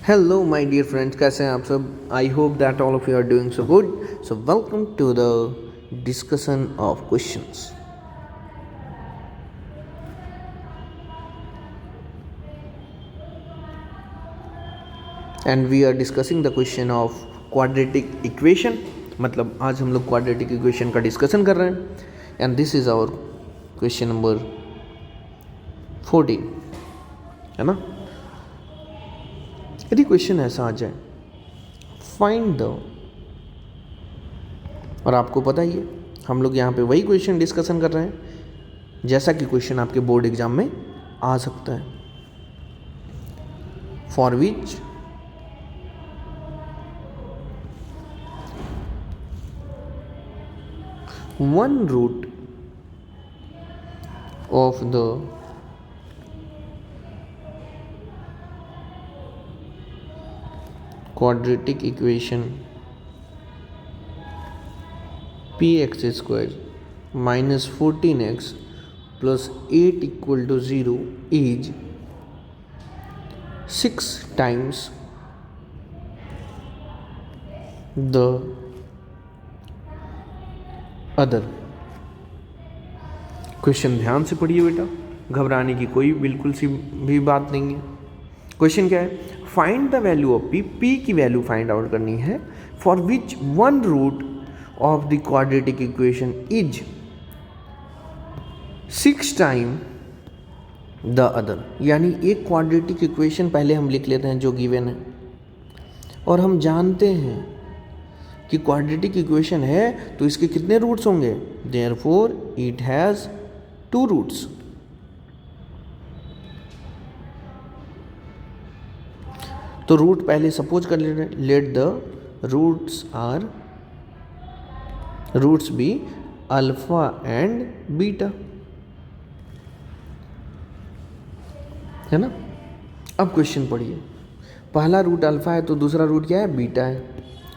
Hello, my dear friends. कैसे हैं आप सब? I hope that all of you are doing so good. So welcome to the discussion of questions. And we are discussing the question of quadratic equation. मतलब आज हम लोग quadratic equation का discussion कर रहे हैं. And this is our question number 14. है ना? यदि क्वेश्चन ऐसा आ जाए, फाइंड द, और आपको पता ही है हम लोग यहाँ पे वही क्वेश्चन डिस्कशन कर रहे हैं जैसा कि क्वेश्चन आपके बोर्ड एग्जाम में आ सकता है. For which one root of the quadratic equation px square minus 14x plus 8 equal to 0 is 6 times the other. Question ध्यान से पढ़िए बेटा, घबराने की कोई बिल्कुल सी भी बात नहीं है. क्वेश्चन क्या है? Find the value of P. P की वैल्यू फाइंड आउट करनी है for which one root of the quadratic equation is 6 time the other. यानी एक क्वाड्रेटिक इक्वेशन पहले हम लिख लेते हैं जो गिवन है, और हम जानते हैं कि क्वाड्रेटिक इक्वेशन है तो इसके कितने रूट्स होंगे. Therefore it has 2 roots. तो रूट पहले सपोज कर ले, let the roots be alpha and beta, है ना. अब क्वेश्चन पढ़िए. पहला रूट अल्फा है तो दूसरा रूट क्या है? बीटा है.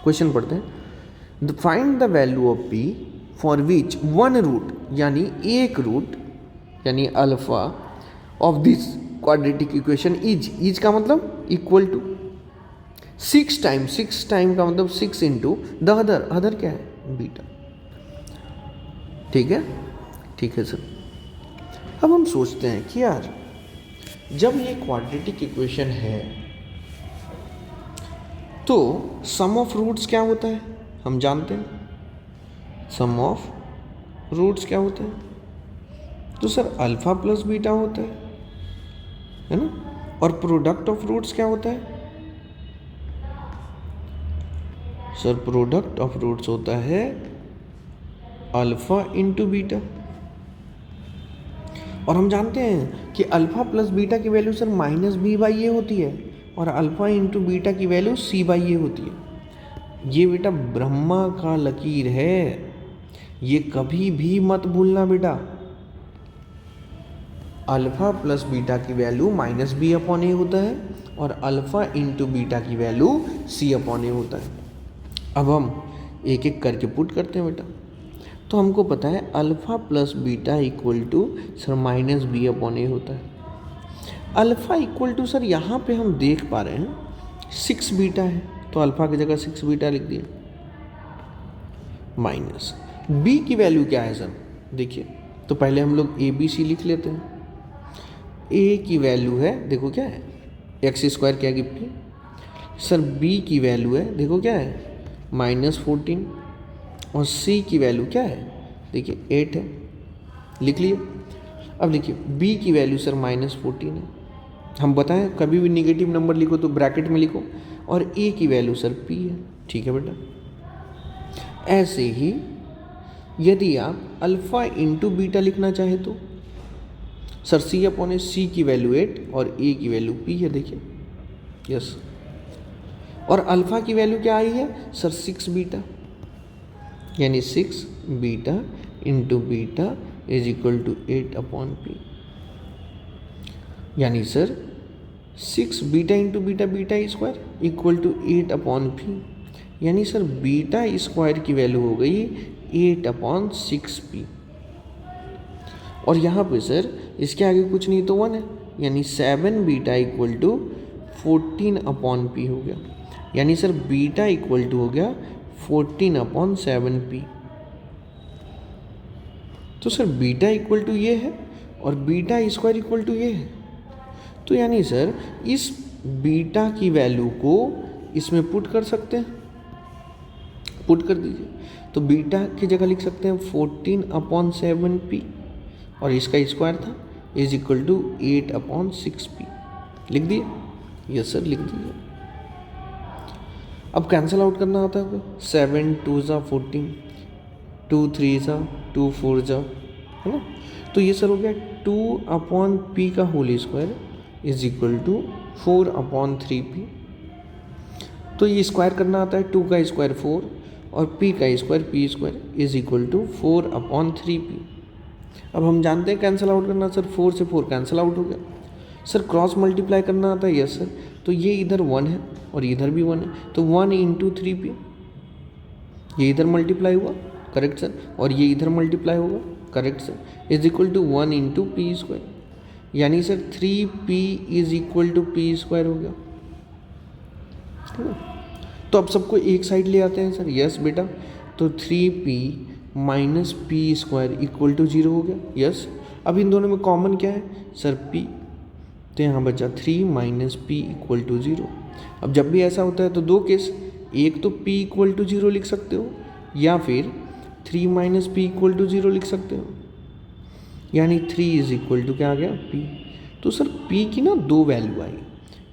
क्वेश्चन पढ़ते हैं. Find the value of P for which one root, यानी एक रूट यानी alpha of this quadratic equation is का मतलब इक्वल टू 6 टाइम. 6 टाइम का मतलब 6 इंटू द अदर क्या है? बीटा. ठीक है, ठीक है सर. अब हम सोचते हैं कि यार जब ये क्वाड्रेटिक इक्वेशन है तो सम ऑफ रूट्स क्या होता है? हम जानते हैं सम ऑफ रूट्स क्या होता है. तो सर अल्फा प्लस बीटा होता है ना. और प्रोडक्ट ऑफ रूट्स क्या होता है? सर प्रोडक्ट ऑफ रूट्स होता है अल्फा इंटू बीटा. और हम जानते हैं कि अल्फा प्लस बीटा की value sir minus b by a होती है, और अल्फा इंटू बीटा की वैल्यू सी बाई ए होती है. ये बेटा ब्रह्मा का लकीर है, ये कभी भी मत भूलना बेटा. अल्फा प्लस बीटा की value minus b upon a होता है, और अल्फा इंटू बीटा की वैल्यू सी अपॉन ए होता है. अब हम एक एक करके पुट करते हैं बेटा. तो हमको पता है alpha plus beta equal to sir minus b upon a होता है. अल्फ़ा इक्वल टू सर यहाँ पे हम देख पा रहे हैं 6 बीटा है, तो अल्फ़ा की जगह 6 बीटा लिख दिया. माइनस बी की वैल्यू क्या है सर? देखिए, तो पहले हम लोग ए बी सी लिख लेते हैं. ए की वैल्यू है, देखो क्या है, एक्स स्क्वायर क्या गिफ्ट की. सर बी की वैल्यू है, देखो क्या है, -14. और सी की वैल्यू क्या है? देखिए 8 है, लिख लिए. अब देखिए बी की वैल्यू सर -14 है. हम बताएं कभी भी निगेटिव नंबर लिखो तो ब्रैकेट में लिखो. और ए की वैल्यू सर पी है. ठीक है बेटा. ऐसे ही यदि आप अल्फ़ा इंटू बीटा लिखना चाहे तो सर सी अपॉन ए, सी की वैल्यू 8 और ए की वैल्यू पी है. देखिए यस. और अल्फ़ा की वैल्यू क्या आई है सर? 6 बीटा, यानी 6 beta into beta is equal to 8 upon p. यानी sir 6 beta into beta, beta square equal to 8 upon p. यानी सर बीटा स्क्वायर की वैल्यू हो गई 8 अपॉन 6 पी. और यहाँ पे सर इसके आगे कुछ नहीं तो 1 है, यानी 7 बीटा इक्वल टू 14/p हो गया, यानी सर बीटा इक्वल टू हो गया 14/7p। तो सर बीटा इक्वल टू ये है और बीटा स्क्वायर इक्वल टू ये है, तो यानी सर इस बीटा की वैल्यू को इसमें पुट कर सकते हैं, पुट कर दीजिए। तो बीटा की जगह लिख सकते हैं 14/7p और इसका स्क्वायर था इज इक्वल टू 8/6p। लिख दिए? यस सर लिख दिए। अब कैंसिल आउट करना आता है, 7 2 ज़ा 14, 2 3 ज़ा 2 4 ज़ा, है ना। तो ये सर हो गया 2/p का whole square is equal to 4/3p। तो ये स्क्वायर करना आता है, 2 का स्क्वायर 4 और p का square p square is equal to 4/3p। अब हम जानते हैं कैंसिल आउट करना सर, 4 से 4 कैंसिल आउट हो गया। सर क्रॉस मल्टीप्लाई करना आता है, यस सर। तो ये इधर 1 है और इधर भी 1 है, तो 1 × 3p, ये इधर मल्टीप्लाई हुआ, करेक्ट सर, और ये इधर मल्टीप्लाई होगा, correct sir, is equal to 1 × p square, यानी sir 3p is equal to p square हो गया, है ना। तो अब सबको एक साइड ले आते हैं सर, यस बेटा। तो 3p minus p square equal to 0 हो गया, यस। अब इन दोनों में कॉमन क्या है सर, p, तो यहाँ बचा 3 माइनस p इक्वल टू 0। अब जब भी ऐसा होता है तो दो केस, एक तो p इक्वल टू 0 लिख सकते हो या फिर 3 माइनस p इक्वल टू 0 लिख सकते हो, यानी 3 इज इक्वल टू क्या आ गया, p। तो सर p की ना दो वैल्यू आई,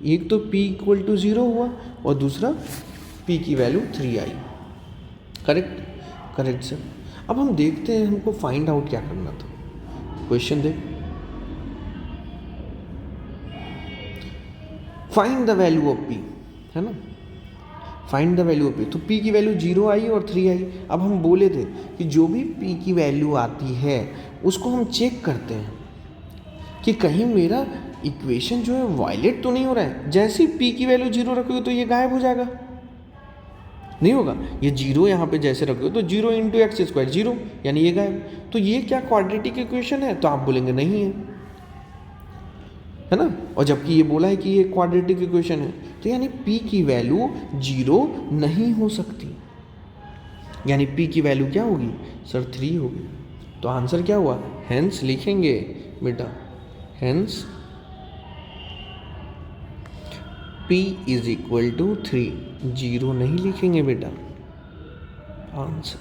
एक तो p इक्वल टू 0 हुआ और दूसरा p की वैल्यू 3 आई, करेक्ट, करेक्ट सर। अब हम देखते हैं हमको फाइंड आउट क्या करना था, क्वेश्चन देख, find the value of p, है ना, find the value of p। तो p की वैल्यू 0 आई और 3 आई। अब हम बोले थे कि जो भी p की वैल्यू आती है उसको हम चेक करते हैं कि कहीं मेरा इक्वेशन जो है वायलेट तो नहीं हो रहा है। जैसे ही p की वैल्यू 0 रखोगे तो ये गायब हो जाएगा, नहीं होगा। ये 0 यहाँ पे जैसे रखोगे तो 0 × x² 0, यानी ये गायब। तो ये क्या क्वाड्रेटिक इक्वेशन है, तो आप बोलेंगे नहीं है ना। और जबकि ये बोला है कि ये क्वाड्रेटिक इक्वेशन है, तो यानी p की वैल्यू 0 नहीं हो सकती, यानी p की वैल्यू क्या होगी सर, 3 होगी। तो आंसर क्या हुआ, हेंस लिखेंगे बेटा, hence p is equal to 3, 0 नहीं लिखेंगे बेटा, आंसर।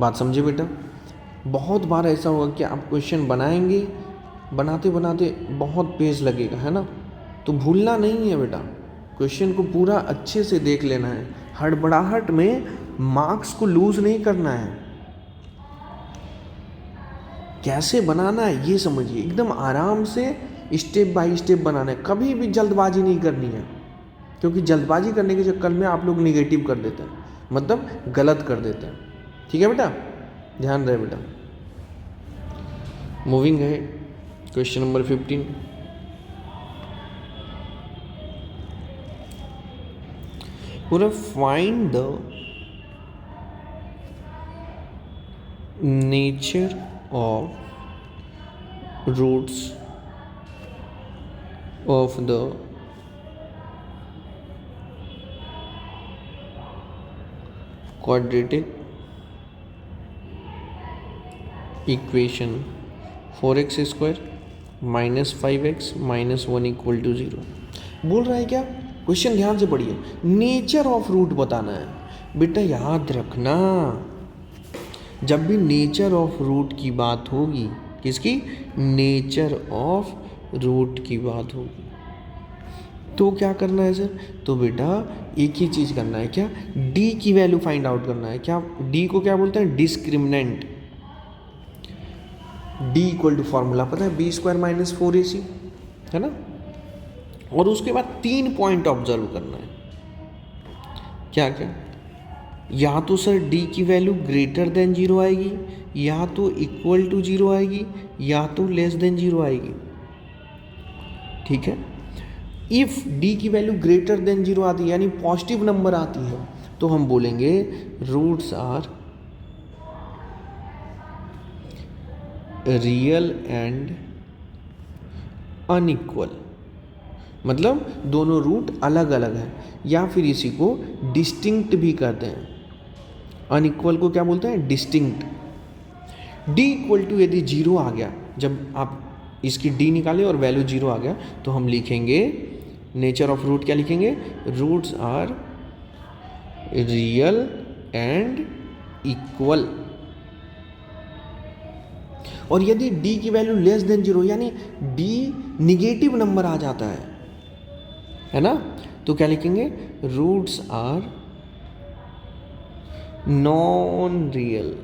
बात समझे बेटा। बहुत बार ऐसा होगा कि आप क्वेश्चन बनाएंगे, बनाते बनाते बहुत पेज लगेगा, है ना, तो भूलना नहीं है बेटा, क्वेश्चन को पूरा अच्छे से देख लेना है, हड़बड़ाहट में मार्क्स को लूज नहीं करना है। कैसे बनाना है ये समझिए, एकदम आराम से स्टेप बाय स्टेप बनाना है, कभी भी जल्दबाजी नहीं करनी है, क्योंकि जल्दबाजी करने के चक्कर में आप लोग निगेटिव कर देते हैं, मतलब गलत कर देते हैं। ठीक है बेटा, ध्यान रहे बेटा। मूविंग है क्वेश्चन नंबर 15। पूरा find the nature of roots of the quadratic equation 4x² minus 5x minus 1 equal to 0। बोल रहा है क्या, क्वेश्चन ध्यान से पढ़िए, नेचर ऑफ रूट बताना है बेटा। याद रखना, जब भी नेचर ऑफ रूट की बात होगी, किसकी, नेचर ऑफ रूट की बात होगी, तो क्या करना है सर, तो बेटा एक ही चीज़ करना है, क्या, d की वैल्यू फाइंड आउट करना है। क्या, d को क्या बोलते हैं, discriminant. d equal to formula पता है, b² माइनस 4ac, है ना। और उसके बाद 3 पॉइंट ऑब्जर्व करना है, क्या क्या, या तो सर d की वैल्यू ग्रेटर देन 0 आएगी, या तो इक्वल टू 0 आएगी, या तो लेस देन 0 आएगी। ठीक है, इफ d की वैल्यू ग्रेटर देन 0 आती है, यानी पॉजिटिव नंबर आती है, तो हम बोलेंगे roots are real and unequal, मतलब दोनों रूट अलग अलग हैं, या फिर इसी को डिस्टिंक्ट भी कहते हैं। अनइक्वल को क्या बोलते हैं? डिस्टिंक्ट। डी इक्वल टू यदि जीरो आ गया, जब आप इसकी डी निकालें और वैल्यू जीरो आ गया, तो हम लिखेंगे नेचर ऑफ रूट क्या लिखेंगे? Roots are real and equal. और यदि d की वैल्यू लेस देन जीरो, यानी d निगेटिव नंबर आ जाता है ना, तो क्या लिखेंगे? रूट्स आर नॉन रियल,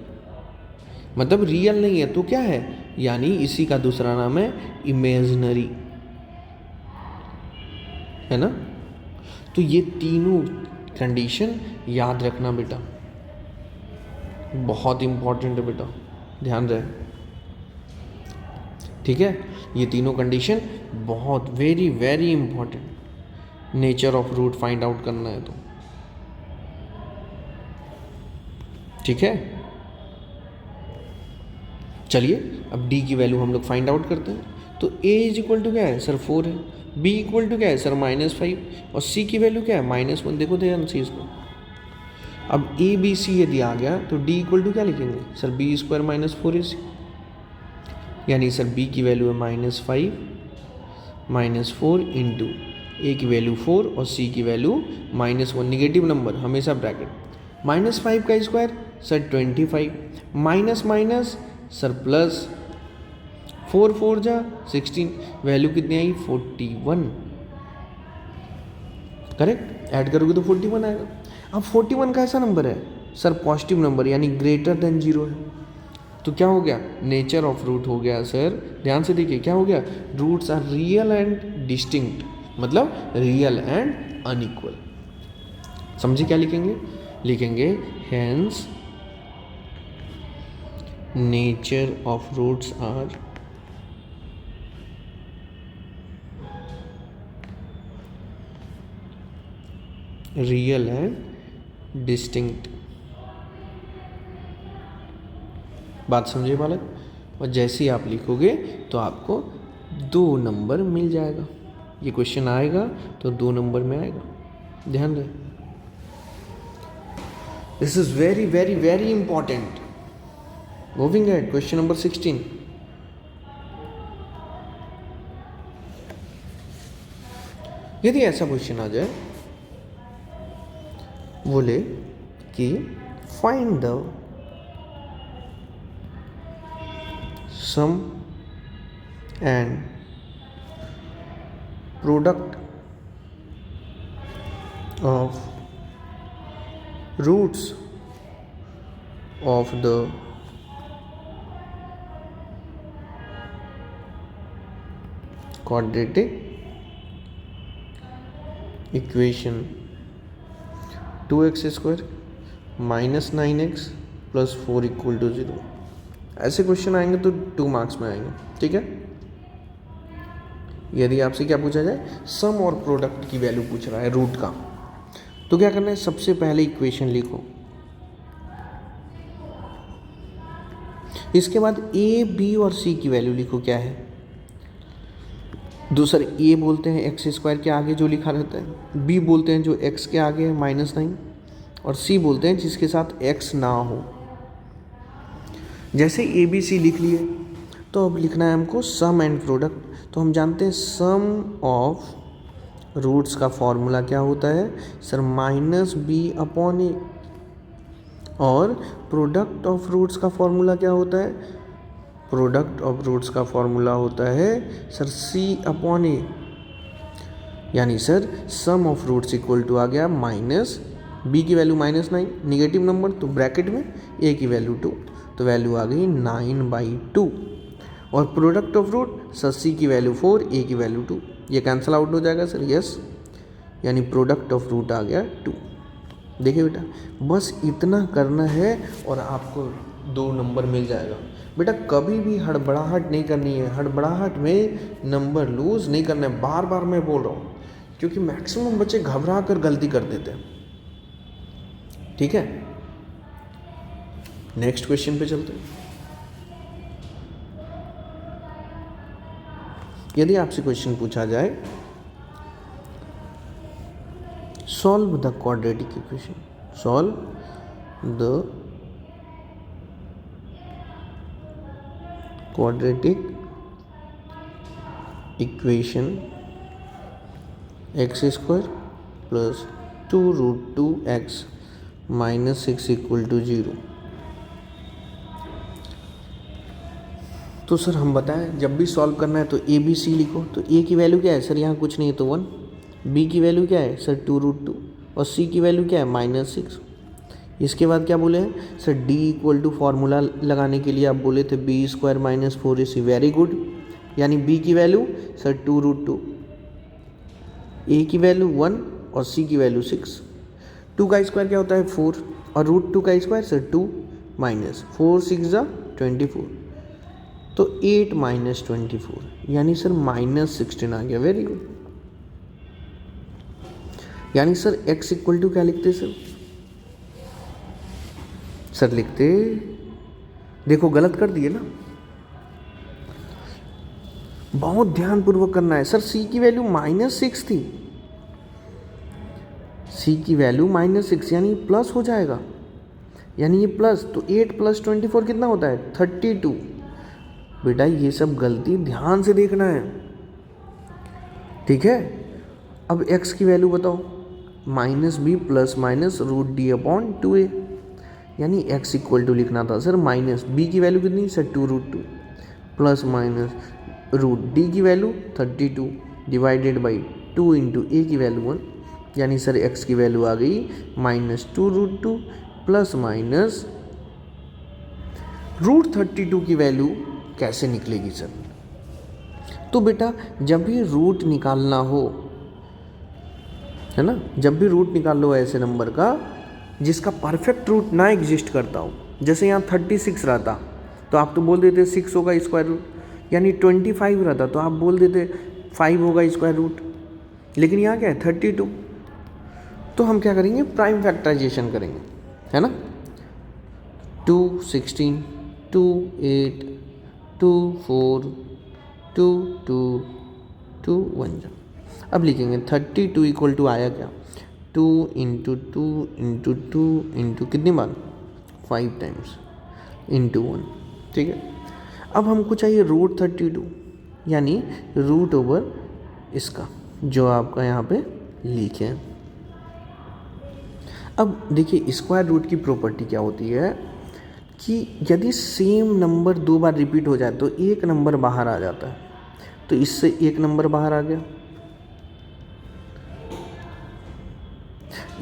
मतलब रियल नहीं है तो क्या है, यानी इसी का दूसरा नाम है इमेजिनरी, है ना। तो ये तीनों कंडीशन याद रखना बेटा, बहुत इंपॉर्टेंट है बेटा, ध्यान रहे, ठीक है। ये तीनों कंडीशन बहुत very very important, nature of root find out करना है तो, ठीक है। चलिए अब d की वैल्यू हम लोग फाइंड आउट करते हैं। तो a इज इक्वल टू क्या है सर? 4 है। b इक्वल टू क्या है सर? -5। और c की वैल्यू क्या है? -1। देखो ध्यान से इसको। अब a b c यदि आ गया तो d इक्वल टू क्या लिखेंगे सर? b स्क्वायर -4ac, यानी सर b की वैल्यू है -5 -4 इंटू a की वैल्यू 4 और c की वैल्यू -1, निगेटिव नंबर हमेशा ब्रैकेट। -5 का square sir 25, minus minus sir plus, 4 4 जा 16, वैल्यू कितनी आई? 41, करेक्ट। ऐड करोगे तो 41 आएगा। अब 41 कैसा नंबर है सर? पॉजिटिव नंबर, यानी ग्रेटर देन जीरो है। तो क्या हो गया? नेचर ऑफ रूट हो गया सर, ध्यान से देखिए क्या हो गया? Roots are real and distinct, मतलब रियल एंड अनइक्वल। समझे क्या लिखेंगे? लिखेंगे hence nature of roots are real and distinct. बात समझे बालक? और जैसे ही आप लिखोगे तो आपको 2 नंबर मिल जाएगा। ये क्वेश्चन आएगा तो 2 नंबर में आएगा, ध्यान रहे। This is very very very important. Moving at question number 16। यदि ऐसा क्वेश्चन आ जाए, बोले कि find the sum and product of roots of the quadratic equation 2x square minus 9x plus 4 equal to 0। ऐसे क्वेश्चन आएंगे तो 2 मार्क्स में आएंगे, ठीक है। यदि आपसे क्या पूछा जाए, सम और प्रोडक्ट की वैल्यू पूछ रहा है रूट का, तो क्या करना है? सबसे पहले इक्वेशन लिखो, इसके बाद a b और c की वैल्यू लिखो क्या है। दूसरे a बोलते हैं एक्स स्क्वायर के आगे जो लिखा रहता है, b बोलते हैं जो x के आगे है -9, और c बोलते हैं जिसके साथ x ना हो। जैसे a b c लिख लिए, तो अब लिखना है हमको सम एंड प्रोडक्ट। तो हम जानते हैं सम ऑफ रूट्स का फॉर्मूला क्या होता है सर? -b/a। और प्रोडक्ट ऑफ रूट्स का फॉर्मूला क्या होता है? प्रोडक्ट ऑफ रूट्स का फॉर्मूला होता है सर c/a, यानी sir sum of roots equal to आ गया -b की वैल्यू -9, निगेटिव नंबर तो ब्रैकेट में, a की वैल्यू 2, तो वैल्यू आ गई 9/2। और product of root sir c की वैल्यू 4, a की वैल्यू 2, ये कैंसिल आउट हो जाएगा सर, यस, यानी प्रोडक्ट ऑफ रूट आ गया 2। देखिए बेटा, बस इतना करना है और आपको 2 नंबर मिल जाएगा। बेटा कभी भी हड़बड़ाहट नहीं करनी है, हड़बड़ाहट में नंबर लूज नहीं करना है, बार बार मैं बोल रहा हूँ, क्योंकि मैक्सिमम बच्चे घबरा कर गलती कर देते हैं, ठीक है। नेक्स्ट क्वेश्चन पे चलते हैं। यदि आपसे क्वेश्चन पूछा जाए solve the quadratic equation, solve the quadratic equation X square plus 2√2x minus 6 equal to 0। तो सर हम बताएं जब भी सॉल्व करना है तो ए बी सी लिखो। तो ए की वैल्यू क्या है सर, यहाँ कुछ नहीं है तो 1। बी की वैल्यू क्या है सर 2√2, और सी की वैल्यू क्या है -6। इसके बाद क्या बोले हैं sir, D equal to formula लगाने के लिए आप बोले थे B square minus 4ac, very good. यानी बी की वैल्यू सर 2√2, ए की वैल्यू 1 और सी की वैल्यू 6। 2 का स्क्वायर क्या होता है 4, और √2 का स्क्वायर सर 2 माइनस 4 6 जा 24, तो 8 माइनस 24 यानी सर -16 आ गया, वेरी गुड। यानी सर x इक्वल टू क्या लिखते सर लिखते, देखो गलत कर दिए ना, बहुत ध्यानपूर्वक करना है सर। c की वैल्यू -6 थी, c की वैल्यू -6 यानी प्लस हो जाएगा, यानी ये प्लस, तो 8 प्लस 24 कितना होता है 32। बेटा ये सब गलती ध्यान से देखना है, ठीक है। अब x की वैल्यू बताओ, -b प्लस माइनस √d/2a, यानी x इक्वल टू लिखना था सर माइनस, b की वैल्यू कितनी सर 2√2 प्लस माइनस √d की value 32 divided by 2 into a की वैल्यू 1, यानी सर x की वैल्यू आ गई -2√2 प्लस माइनस √32 की वैल्यू कैसे निकलेगी सर। तो बेटा जब भी रूट निकालना हो, है ना, जब भी रूट निकाल लो ऐसे नंबर का जिसका परफेक्ट रूट ना एग्जिस्ट करता हो, जैसे यहाँ 36 रहता तो आप तो बोल देते 6 होगा स्क्वायर रूट, यानी 25 रहता तो आप बोल देते 5 होगा स्क्वायर रूट, लेकिन यहाँ क्या है 32। तो हम क्या करेंगे, प्राइम फैक्टराइजेशन करेंगे, है ना। 2 16 2 8 2 4 2 2 2 1। अब लिखेंगे 32 इक्वल टू आया क्या 2 इंटू 2 इंटू 2 इंटू कितनी बार 5 टाइम्स इंटू 1, ठीक है। अब हमको चाहिए √32, यानी रूट ओवर इसका जो आपका यहाँ पे लिखे। अब देखिए स्क्वायर रूट की प्रॉपर्टी क्या होती है कि यदि सेम नंबर 2 बार रिपीट हो जाए तो एक नंबर बाहर आ जाता है, तो इससे एक नंबर बाहर आ गया,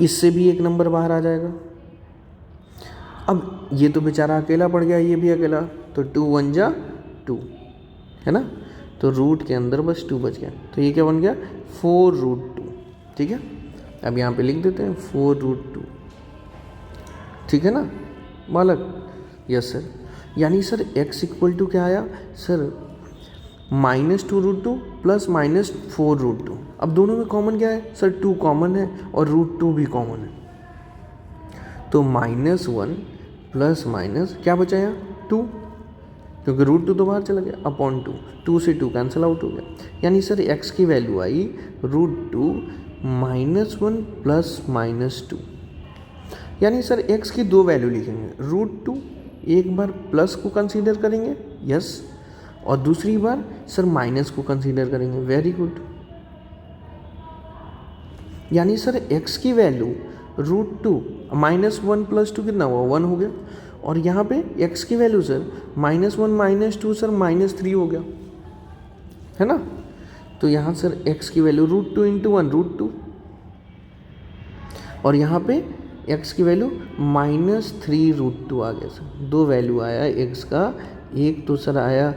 इससे भी एक नंबर बाहर आ जाएगा। अब ये तो बेचारा अकेला पड़ गया, ये भी अकेला, तो 2 1 जा 2, है ना, तो रूट के अंदर बस 2 बच गया, तो ये क्या बन गया 4√2, ठीक है। अब यहाँ पे लिख देते हैं 4√2, ठीक है ना बालक, यस सर। यानी सर x इक्वल टू क्या आया सर -2√2 प्लस -4√2। अब दोनों में कॉमन क्या है सर 2 कॉमन है और √2 भी कॉमन है, तो -1 प्लस माइनस क्या बचा यहाँ 2, क्योंकि √2 तो बाहर चला गया, अपॉन 2, 2 से 2 कैंसिल आउट हो गया, यानी सर x की वैल्यू आई √2 -1 प्लस -2। यानी सर x की 2 वैल्यू लिखेंगे, √2 एक बार प्लस को कंसीडर करेंगे, यस, और दूसरी बार सर माइनस को कंसीडर करेंगे, वेरी गुड। यानी सर x की वैल्यू √2 -1 प्लस 2 कितना हुआ 1 हो गया, और यहाँ पे x की वैल्यू सर -1 -2 सर -3 हो गया, है ना। तो यहाँ सर x की वैल्यू √2 इंटू 1 √2, और यहाँ पे x की वैल्यू -3√2 आ गया सर। 2 वैल्यू आया x का, एक तो सर आया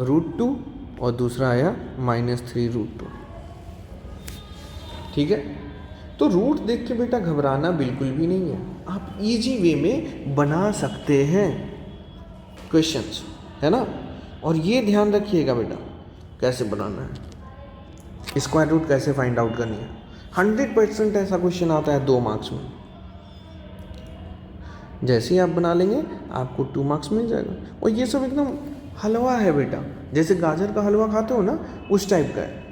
√2 और दूसरा आया -3√2, ठीक है। तो रूट देख के बेटा घबराना बिल्कुल भी नहीं है, आप इजी वे में बना सकते हैं क्वेश्चंस, है ना। और ये ध्यान रखिएगा बेटा कैसे बनाना है, स्क्वायर रूट कैसे फाइंड आउट करनी है। 100% ऐसा क्वेश्चन आता है 2 मार्क्स में, जैसे ही आप बना लेंगे आपको 2 मार्क्स मिल जाएगा। और ये सब एकदम हलवा है बेटा, जैसे गाजर का हलवा खाते हो ना उस टाइप का है,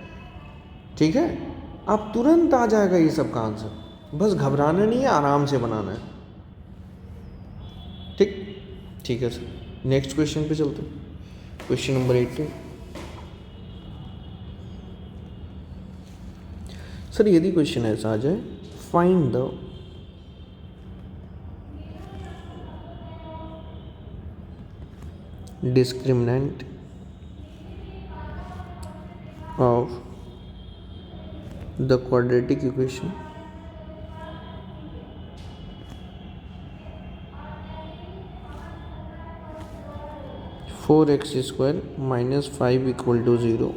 ठीक है। आप तुरंत आ जाएगा ये सब का आंसर, बस घबराना नहीं है, आराम से बनाना है। ठीक ठीक है सर, नेक्स्ट क्वेश्चन पे चलते हैं। Question number 18। सर यदि क्वेश्चन ऐसा आ जाए, find the discriminant of the quadratic equation four x square minus 5 equal to 0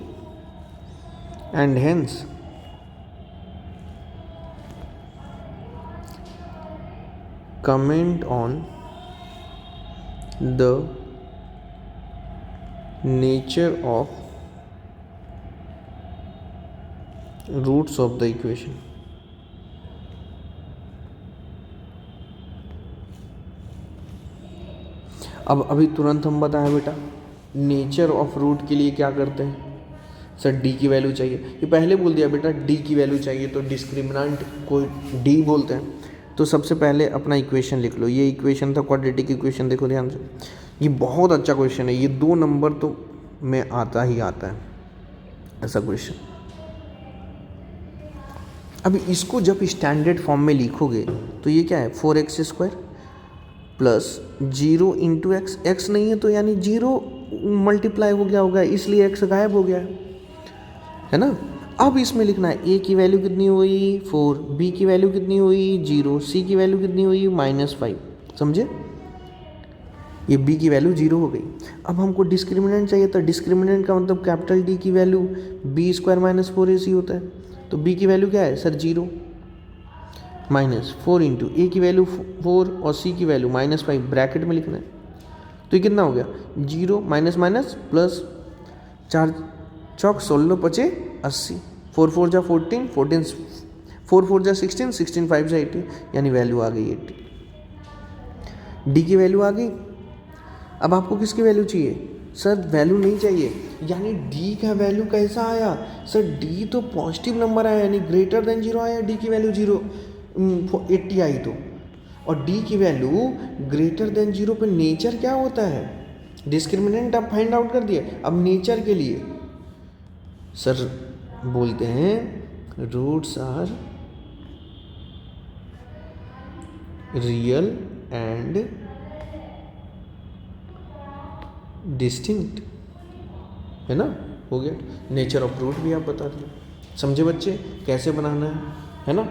and hence comment on the nature of roots of the equation. अब अभी तुरंत हम बताएं बेटा, नेचर ऑफ रूट के लिए क्या करते हैं सर, डी की वैल्यू चाहिए। ये पहले बोल दिया बेटा डी की वैल्यू चाहिए, तो डिस्क्रिमिनेंट को डी बोलते हैं। तो सबसे पहले अपना इक्वेशन लिख लो, ये इक्वेशन था क्वाड्रेटिक इक्वेशन, देखो ध्यान से, ये बहुत अच्छा क्वेश्चन है, ये 2 नंबर तो में आता ही आता है ऐसा क्वेश्चन। अभी इसको जब स्टैंडर्ड फॉर्म में लिखोगे तो ये क्या है, 4x² plus 0 into x, x नहीं है तो यानी 0 मल्टीप्लाई हो गया होगा, इसलिए एक्स गायब हो गया है ना। अब इसमें लिखना है a की वैल्यू कितनी हुई 4, b की वैल्यू कितनी हुई 0, c की वैल्यू कितनी हुई -5, समझे, ये b की वैल्यू 0 हो गई। अब हमको डिस्क्रिमिनेंट चाहिए, तो डिस्क्रिमिनेंट का मतलब कैपिटल D की वैल्यू b² - 4ac होता है, तो b की वैल्यू क्या है सर 0 -4 इंटू a की वैल्यू 4 और c की वैल्यू -5 ब्रैकेट में लिखना है। तो ये कितना हो गया 0 माइनस माइनस प्लस 4 चौक 16 पचे 80, 4 4 जा 14, 14 4 4 जा 16, 16 5 जा 80, यानी वैल्यू आ गई 80। डी की वैल्यू आ गई। अब आपको किसकी वैल्यू चाहिए सर, वैल्यू नहीं चाहिए, यानी डी का वैल्यू कैसा आया सर, डी तो पॉजिटिव नंबर आया, यानी ग्रेटर देन 0 आया, डी की वैल्यू 80 आई तो, और डी की वैल्यू ग्रेटर देन 0 पे नेचर क्या होता है, डिस्क्रिमिनेंट आप फाइंड आउट कर दिए। अब नेचर के लिए सर बोलते हैं roots are real and distinct, है ना, हो गया। नेचर ऑफ रूट भी आप बता दिए, समझे बच्चे कैसे बनाना है ना।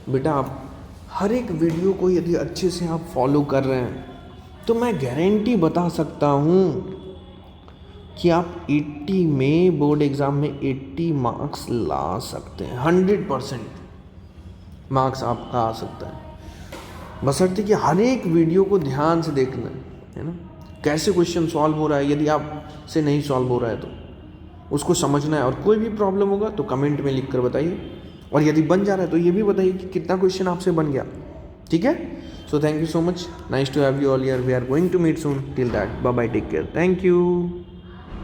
बेटा आप हर एक वीडियो को यदि अच्छे से आप फॉलो कर रहे हैं तो मैं गारंटी बता सकता हूँ कि आप 80 में बोर्ड एग्ज़ाम में 80 मार्क्स ला सकते हैं, 100% मार्क्स आपका आ सकता है, बशर्ते कि हर एक वीडियो को ध्यान से देखना है ना, कैसे क्वेश्चन सॉल्व हो रहा है। यदि आप से नहीं सॉल्व हो रहा है तो उसको समझना है, और कोई भी प्रॉब्लम होगा तो कमेंट में लिख कर बताइए, और यदि बन जा रहा है तो ये भी बताइए कि कितना क्वेश्चन आपसे बन गया, ठीक है। So thank you so much, nice to have you all here, we are going to meet soon, till that bye bye, take care, thank you.